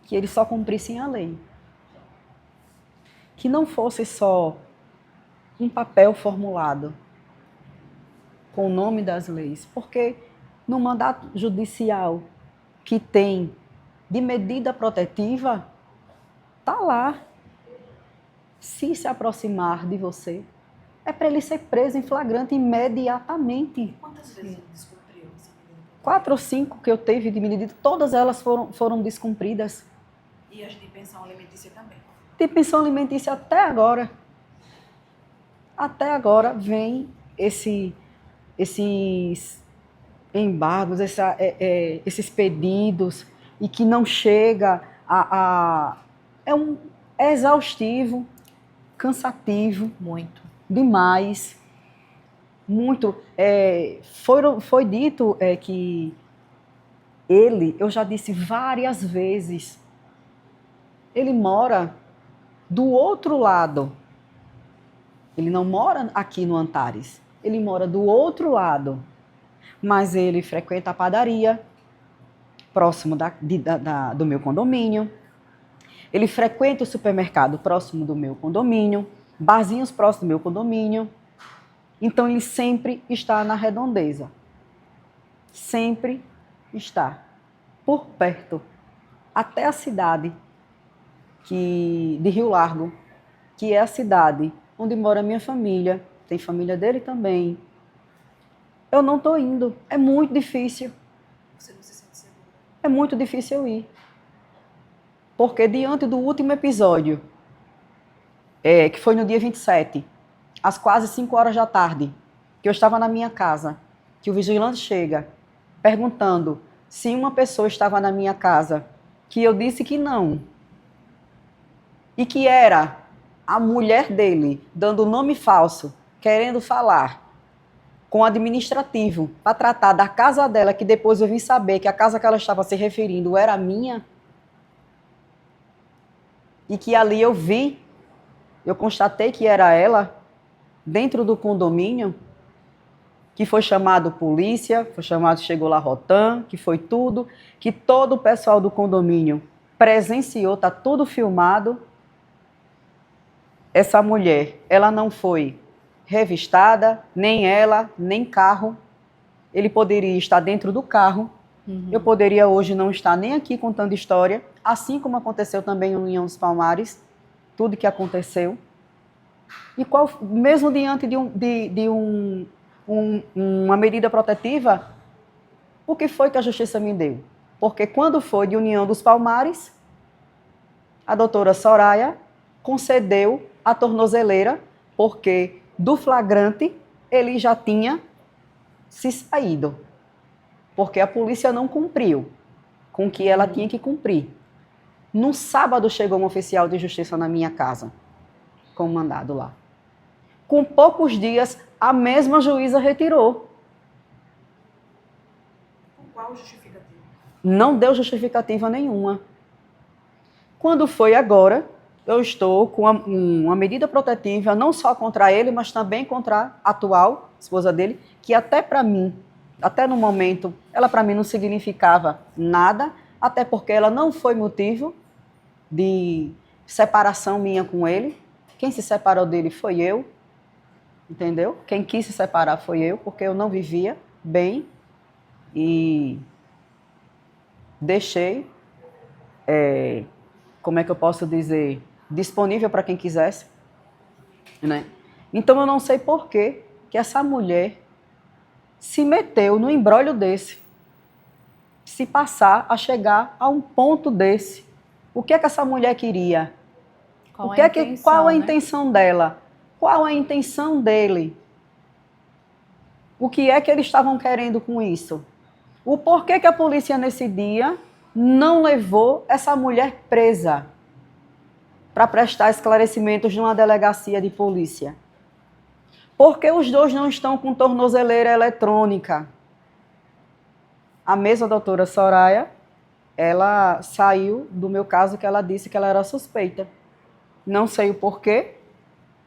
Que eles só cumprissem a lei. Que não fosse só um papel formulado com o nome das leis. Porque no mandato judicial que tem de medida protetiva, está lá. Se aproximar de você, é para ele ser preso em flagrante imediatamente. Quantas vezes ele descumpriu essa medida? 4 ou 5 que eu teve de medida, todas elas foram descumpridas. E as de pensão alimentícia também? De pensão alimentícia até agora. Até agora vem esses embargos, esses pedidos, e que não chega é exaustivo, cansativo. Muito. Demais. Muito. Foi dito que eu já disse várias vezes, ele mora do outro lado. Ele não mora aqui no Antares, ele mora do outro lado. Mas ele frequenta a padaria, próximo do meu condomínio. Ele frequenta o supermercado próximo do meu condomínio, barzinhos próximos do meu condomínio. Então, ele sempre está na redondeza. Sempre está por perto. Até a cidade de Rio Largo, que é a cidade onde mora a minha família. Tem família dele também. Eu não estou indo. É muito difícil. Você não se sente segura? É muito difícil eu ir. Porque diante do último episódio, que foi no dia 27, às quase 5 horas da tarde, que eu estava na minha casa, que o vigilante chega perguntando se uma pessoa estava na minha casa, que eu disse que não. E que era a mulher dele, dando nome falso, querendo falar com o administrativo para tratar da casa dela, que depois eu vim saber que a casa que ela estava se referindo era minha. E que ali eu constatei que era ela, dentro do condomínio, que foi chamado polícia, chegou lá Rotan, que foi tudo, que todo o pessoal do condomínio presenciou, está tudo filmado. Essa mulher, ela não foi revistada, nem ela, nem carro. Ele poderia estar dentro do carro. Eu poderia hoje não estar nem aqui contando história, assim como aconteceu também no União dos Palmares, tudo que aconteceu. E mesmo diante de uma medida protetiva, o que foi que a justiça me deu? Porque quando foi de União dos Palmares, a doutora Soraya concedeu a tornozeleira, porque do flagrante ele já tinha se saído. Porque a polícia não cumpriu com o que ela tinha que cumprir. No sábado chegou um oficial de justiça na minha casa, com mandado lá. Com poucos dias, a mesma juíza retirou. Com qual justificativa? Não deu justificativa nenhuma. Quando foi agora, eu estou com uma medida protetiva, não só contra ele, mas também contra a atual esposa dele, que até para mim, até no momento, ela para mim não significava nada, até porque ela não foi motivo de separação minha com ele. Quem se separou dele foi eu, entendeu? Quem quis se separar foi eu, porque eu não vivia bem e deixei como é que eu posso dizer, disponível para quem quisesse, né? Então eu não sei por que essa mulher se meteu no imbróglio desse, se passar a chegar a um ponto desse. O que é que essa mulher queria? Qual a Qual intenção, a né? intenção dela? Qual a intenção dele? O que é que eles estavam querendo com isso? O porquê que a polícia nesse dia não levou essa mulher presa para prestar esclarecimentos numa delegacia de polícia? Porque os dois não estão com tornozeleira eletrônica. A mesma doutora Soraya, ela saiu do meu caso que ela disse que ela era suspeita. Não sei o porquê,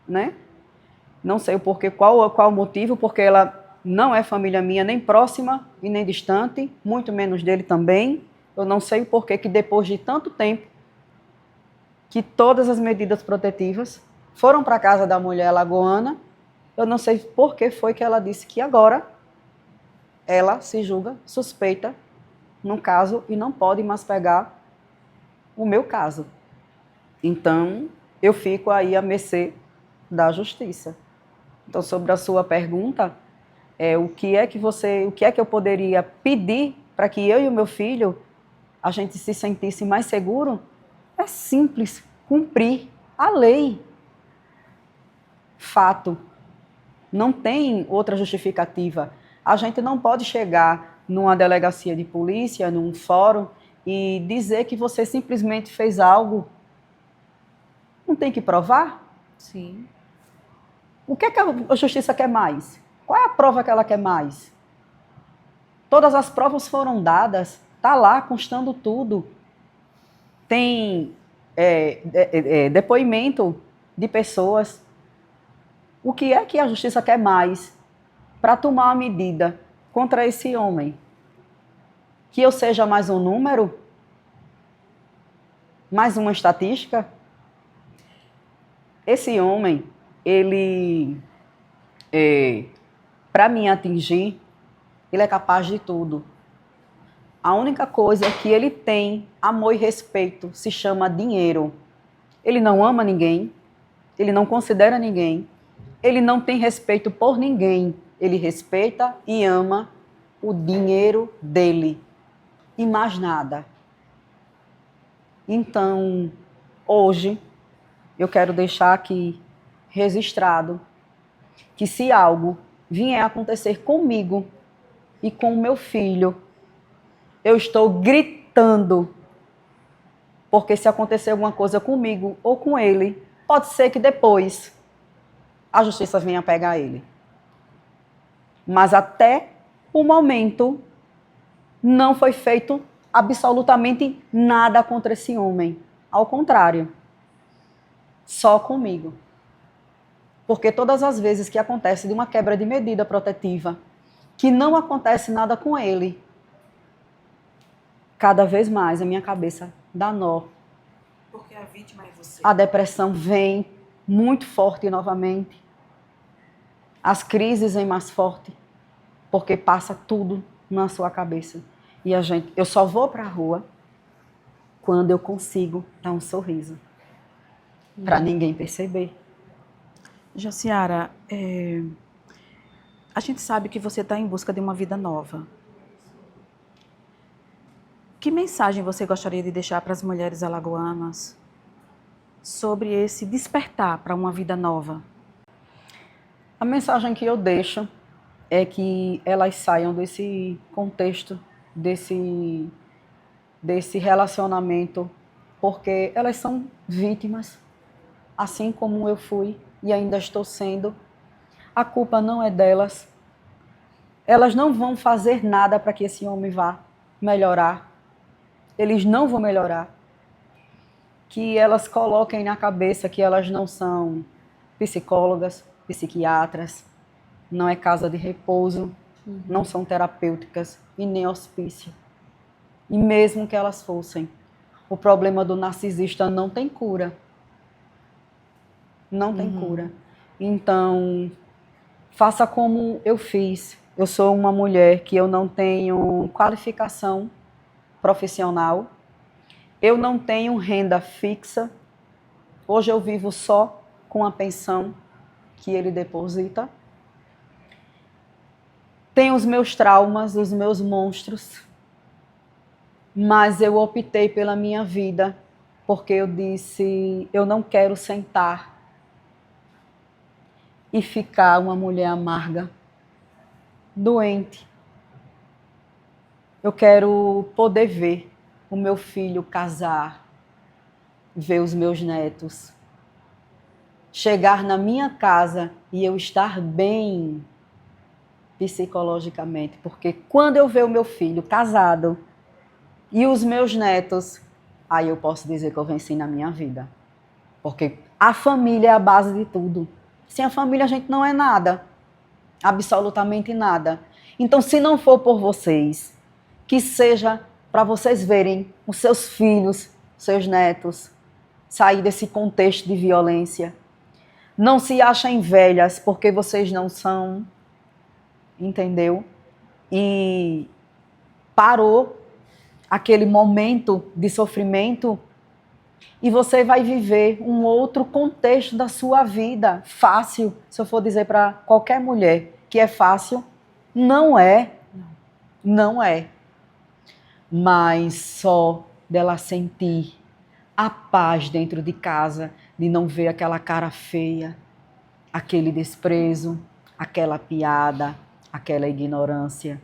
né? Não sei o porquê, qual o motivo, porque ela não é família minha, nem próxima e nem distante, muito menos dele também. Eu não sei o porquê que depois de tanto tempo que todas as medidas protetivas foram para a casa da mulher alagoana, eu não sei por que foi que ela disse que agora ela se julga suspeita no caso e não pode mais pegar o meu caso. Então, eu fico aí à mercê da justiça. Então, sobre a sua pergunta, o que é que eu poderia pedir para que eu e o meu filho a gente se sentisse mais seguro? É simples, cumprir a lei. Fato. Não tem outra justificativa. A gente não pode chegar numa delegacia de polícia, num fórum, e dizer que você simplesmente fez algo. Não tem que provar? Sim. O que é que a justiça quer mais? Qual é a prova que ela quer mais? Todas as provas foram dadas, está lá, constando tudo. Tem depoimento de pessoas. O que é que a justiça quer mais para tomar uma medida contra esse homem? Que eu seja mais um número? Mais uma estatística? Esse homem, ele, para me atingir, ele é capaz de tudo. A única coisa que ele tem, amor e respeito, se chama dinheiro. Ele não ama ninguém, ele não considera ninguém, ele não tem respeito por ninguém. Ele respeita e ama o dinheiro dele e mais nada. Então, hoje, eu quero deixar aqui registrado que se algo vier a acontecer comigo e com o meu filho, eu estou gritando, porque se acontecer alguma coisa comigo ou com ele, pode ser que depois a justiça venha pegar ele. Mas até o momento não foi feito absolutamente nada contra esse homem. Ao contrário, só comigo. Porque todas as vezes que acontece de uma quebra de medida protetiva, que não acontece nada com ele, cada vez mais a minha cabeça dá nó. Porque a vítima é você. A depressão vem muito forte novamente. As crises vêm mais forte, porque passa tudo na sua cabeça. E eu só vou para a rua quando eu consigo dar um sorriso, para ninguém perceber. Jaciara, a gente sabe que você está em busca de uma vida nova. Que mensagem você gostaria de deixar para as mulheres alagoanas sobre esse despertar para uma vida nova? A mensagem que eu deixo é que elas saiam desse contexto, desse relacionamento, porque elas são vítimas, assim como eu fui e ainda estou sendo. A culpa não é delas. Elas não vão fazer nada para que esse homem vá melhorar. Eles não vão melhorar. Que elas coloquem na cabeça que elas não são psicólogas, psiquiatras, não é casa de repouso, não são terapêuticas e nem hospício. E mesmo que elas fossem, o problema do narcisista não tem cura. Não tem cura. Então, faça como eu fiz. Eu sou uma mulher que eu não tenho qualificação profissional. Eu não tenho renda fixa. Hoje eu vivo só com a pensão que ele deposita. Tenho os meus traumas, os meus monstros, mas eu optei pela minha vida, porque eu disse, eu não quero sentar e ficar uma mulher amarga, doente. Eu quero poder ver o meu filho casar, ver os meus netos, chegar na minha casa e eu estar bem psicologicamente, porque quando eu ver o meu filho casado e os meus netos, aí eu posso dizer que eu venci na minha vida. Porque a família é a base de tudo. Sem a família a gente não é nada, absolutamente nada. Então, se não for por vocês, que seja para vocês verem os seus filhos, seus netos, sair desse contexto de violência. Não se achem velhas porque vocês não são, entendeu? E parou aquele momento de sofrimento e você vai viver um outro contexto da sua vida. Fácil, se eu for dizer para qualquer mulher que é fácil, não é. Não é. Mas só dela sentir a paz dentro de casa, de não ver aquela cara feia, aquele desprezo, aquela piada, aquela ignorância,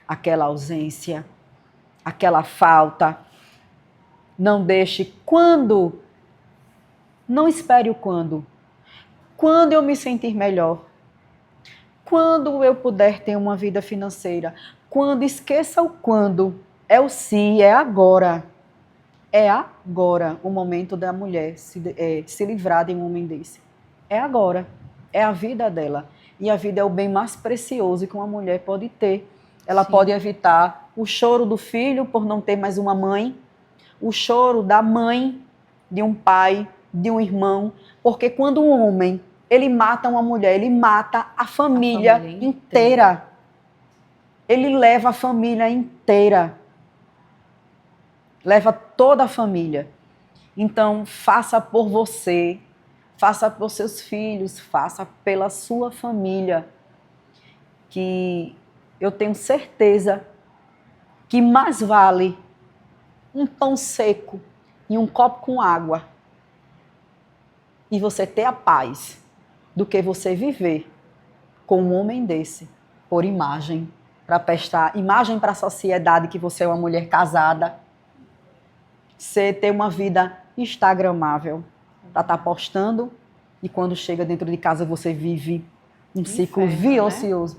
aquela ausência, aquela falta. Não deixe quando, não espere o quando. Quando eu me sentir melhor, quando eu puder ter uma vida financeira, quando, esqueça o quando, é o se, é agora. É agora o momento da mulher se livrar de um homem desse. É agora. É a vida dela. E a vida é o bem mais precioso que uma mulher pode ter. Ela pode evitar o choro do filho por não ter mais uma mãe, o choro da mãe, de um pai, de um irmão. Porque quando um homem ele mata uma mulher, ele mata a família inteira. Ele leva a família inteira. Leva toda a família. Então, faça por você, faça por seus filhos, faça pela sua família. Que eu tenho certeza que mais vale um pão seco e um copo com água e você ter a paz do que você viver com um homem desse, por imagem, para prestar imagem para a sociedade que você é uma mulher casada. Você ter uma vida instagramável, para estar postando, e quando chega dentro de casa você vive um ciclo vicioso,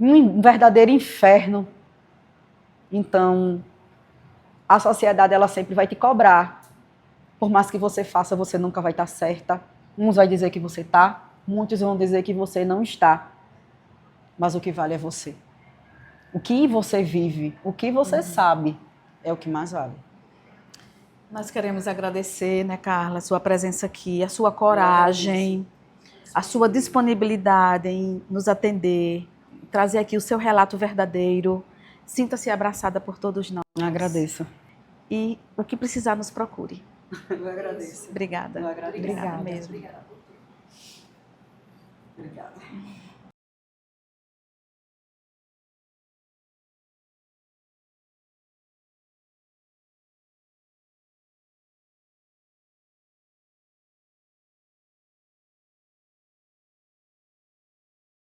né? Um verdadeiro inferno. Então, a sociedade ela sempre vai te cobrar. Por mais que você faça, você nunca vai estar certa. Uns vão dizer que você está, muitos vão dizer que você não está. Mas o que vale é você. O que você vive, o que você sabe, é o que mais vale. Nós queremos agradecer, né, Carla, a sua presença aqui, a sua coragem, a sua disponibilidade em nos atender, trazer aqui o seu relato verdadeiro. Sinta-se abraçada por todos nós. Agradeço. E o que precisar, nos procure. Eu agradeço. Obrigada. Eu agradeço. Obrigada mesmo. Obrigada.